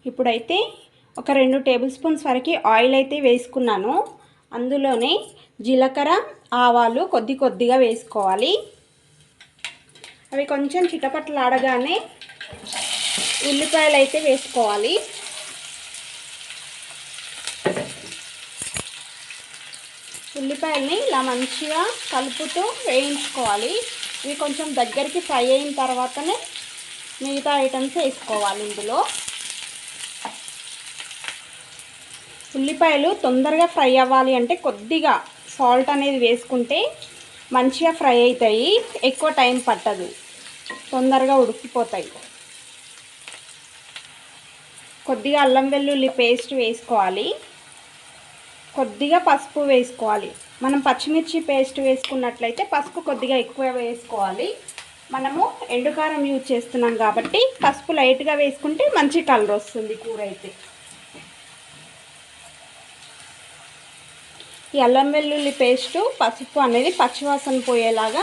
ఇప్పుడైతే ఒక 2 table spoons వరకు ఆయిల్ అయితే వేసుకున్నాను. అందులోనే జీలకర్ర, ఆవాలు కొద్దిగా వేసుకోవాలి. అవి కొంచెం చిటపటలాడగానే ఉల్లిపాయలు అయితే వేసుకోవాలి. ఉల్లిపాయల్ని ఇలా మంచిగా కలుపుతూ వేయించుకోవాలి. ఇవి కొంచెం దగ్గరికి ఫ్రై అయిన తర్వాతనే మిగతా ఐటమ్స్ వేసుకోవాలి. ఇందులో ఉల్లిపాయలు తొందరగా ఫ్రై అవ్వాలి అంటే కొద్దిగా సాల్ట్ అనేది వేసుకుంటే మంచిగా ఫ్రై అవుతాయి. ఎక్కువ టైం పట్టదు, తొందరగా ఉడికిపోతాయి. కొద్దిగా అల్లం వెల్లుల్లి పేస్ట్ వేసుకోవాలి. కొద్దిగా పసుపు వేసుకోవాలి. మనం పచ్చిమిర్చి పేస్ట్ వేసుకున్నట్లయితే పసుపు కొద్దిగా ఎక్కువ వేసుకోవాలి. మనము ఎండుకారం యూజ్ చేస్తున్నాం కాబట్టి పసుపు లైట్గా వేసుకుంటే మంచి కలర్ వస్తుంది కూర అయితే. ఈ అల్లం వెల్లుల్లి పేస్టు పసుపు అనేది పచ్చివాసన పోయేలాగా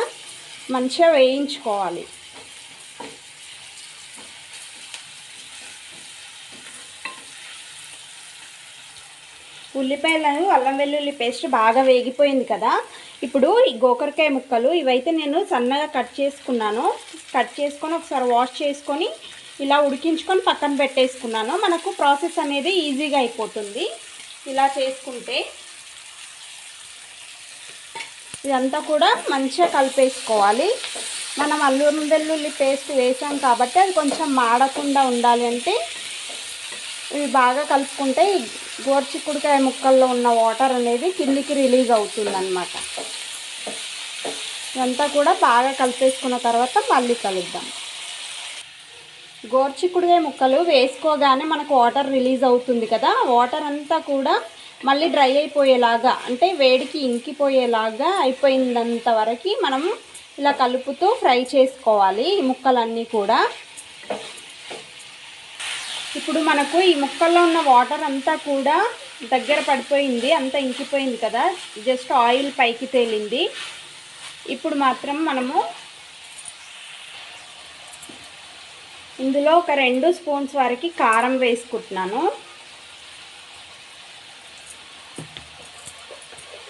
మంచిగా వేయించుకోవాలి. ఉల్లిపాయలను అల్లం వెల్లుల్లి పేస్ట్ బాగా వేగిపోయింది కదా. ఇప్పుడు ఈ గోకరకాయ ముక్కలు ఇవైతే నేను సన్నగా కట్ చేసుకున్నాను. కట్ చేసుకొని ఒకసారి వాష్ చేసుకొని ఇలా ఉడికించుకొని పక్కన పెట్టేసుకున్నాను. మనకు ప్రాసెస్ అనేది ఈజీగా అయిపోతుంది ఇలా చేసుకుంటే. ఇదంతా కూడా మంచిగా కలిపేసుకోవాలి. మనం అల్లం వెల్లుల్లి పేస్ట్ వేసాం కాబట్టి అది కొంచెం మాడకుండా ఉండాలి అంటే ఇవి బాగా కలుపుకుంటే గోరుచిక్కుడుకాయ ముక్కల్లో ఉన్న వాటర్ అనేది కిందికి రిలీజ్ అవుతుందన్నమాట. ఇదంతా కూడా బాగా కలిపేసుకున్న తర్వాత మళ్ళీ కలుద్దాం. గోరుచిక్కుడుకాయ ముక్కలు వేసుకోగానే మనకు వాటర్ రిలీజ్ అవుతుంది కదా. వాటర్ అంతా కూడా మళ్ళీ డ్రై అయిపోయేలాగా అంటే వేడికి ఇంకిపోయేలాగా అయిపోయినంత వరకు మనం ఇలా కలుపుతూ ఫ్రై చేసుకోవాలి ఈ ముక్కలన్నీ కూడా. ఇప్పుడు మనకు ఈ ముక్కల్లో ఉన్న వాటర్ అంతా కూడా దగ్గర పడిపోయింది, అంతా ఇంకిపోయింది కదా. జస్ట్ ఆయిల్ పైకి తేలింది. ఇప్పుడు మాత్రం మనము ఇందులో ఒక 2 స్పూన్స్ వరకు కారం వేసుకుంటున్నాను.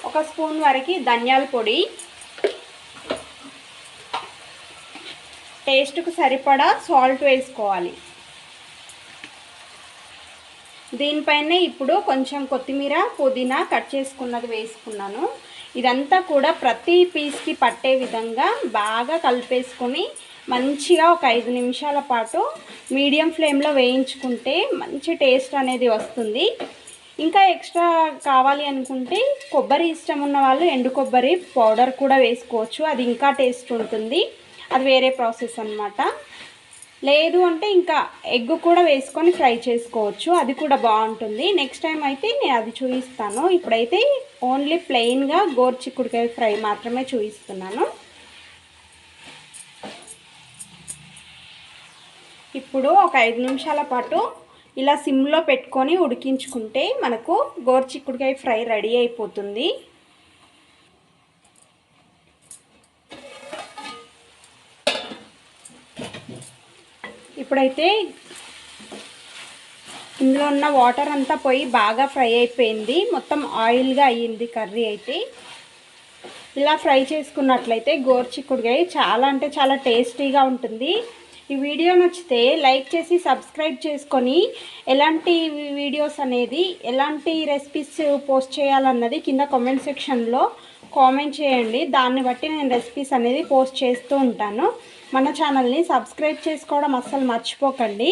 1 స్పూన్ వరకు ధనియాల పొడి, టేస్ట్కు సరిపడా సాల్ట్ వేసుకోవాలి. దీనిపైనే ఇప్పుడు కొంచెం కొత్తిమీర, పుదీనా కట్ చేసుకున్నది వేసుకున్నాను. ఇదంతా కూడా ప్రతి పీస్కి పట్టే విధంగా బాగా కలిపేసుకొని మంచిగా ఒక 5 నిమిషాల పాటు మీడియం ఫ్లేమ్లో వేయించుకుంటే మంచి టేస్ట్ అనేది వస్తుంది. ఇంకా ఎక్స్ట్రా కావాలి అనుకుంటే కొబ్బరి ఇష్టం ఉన్న వాళ్ళు ఎండు కొబ్బరి పౌడర్ కూడా వేసుకోవచ్చు. అది ఇంకా టేస్ట్ ఉంటుంది. అది వేరే ప్రాసెస్ అన్నమాట. లేదు అంటే ఇంకా ఎగ్ కూడా వేసుకొని ఫ్రై చేసుకోవచ్చు, అది కూడా బాగుంటుంది. నెక్స్ట్ టైం అయితే నేను అది చూపిస్తాను. ఇప్పుడైతే ఓన్లీ ప్లెయిన్గా గోరుచిక్కుడుకాయ ఫ్రై మాత్రమే చూపిస్తున్నాను. ఇప్పుడు ఒక 5 నిమిషాల పాటు ఇలా సిమ్లో పెట్టుకొని ఉడికించుకుంటే మనకు గోరుచిక్కుడుకాయ ఫ్రై రెడీ అయిపోతుంది. ఇప్పుడైతే ఇందులో ఉన్న వాటర్ అంతా పోయి బాగా ఫ్రై అయిపోయింది. మొత్తం ఆయిల్గా అయ్యింది కర్రీ అయితే. ఇలా ఫ్రై చేసుకున్నట్లయితే గోరుచిక్కుడుకాయ చాలా అంటే చాలా టేస్టీగా ఉంటుంది. ఈ వీడియో నచ్చితే లైక్ చేసి సబ్స్క్రైబ్ చేసుకొని ఎలాంటి వీడియోస్ అనేది ఎలాంటి రెసిపీస్ పోస్ట్ చేయాలన్నది కింద కామెంట్ సెక్షన్లో కామెంట్ చేయండి. దాన్ని బట్టి నేను రెసిపీస్ అనేది పోస్ట్ చేస్తూ ఉంటాను. మన ఛానల్ని సబ్స్క్రైబ్ చేసుకోవడం అస్సలు మర్చిపోకండి.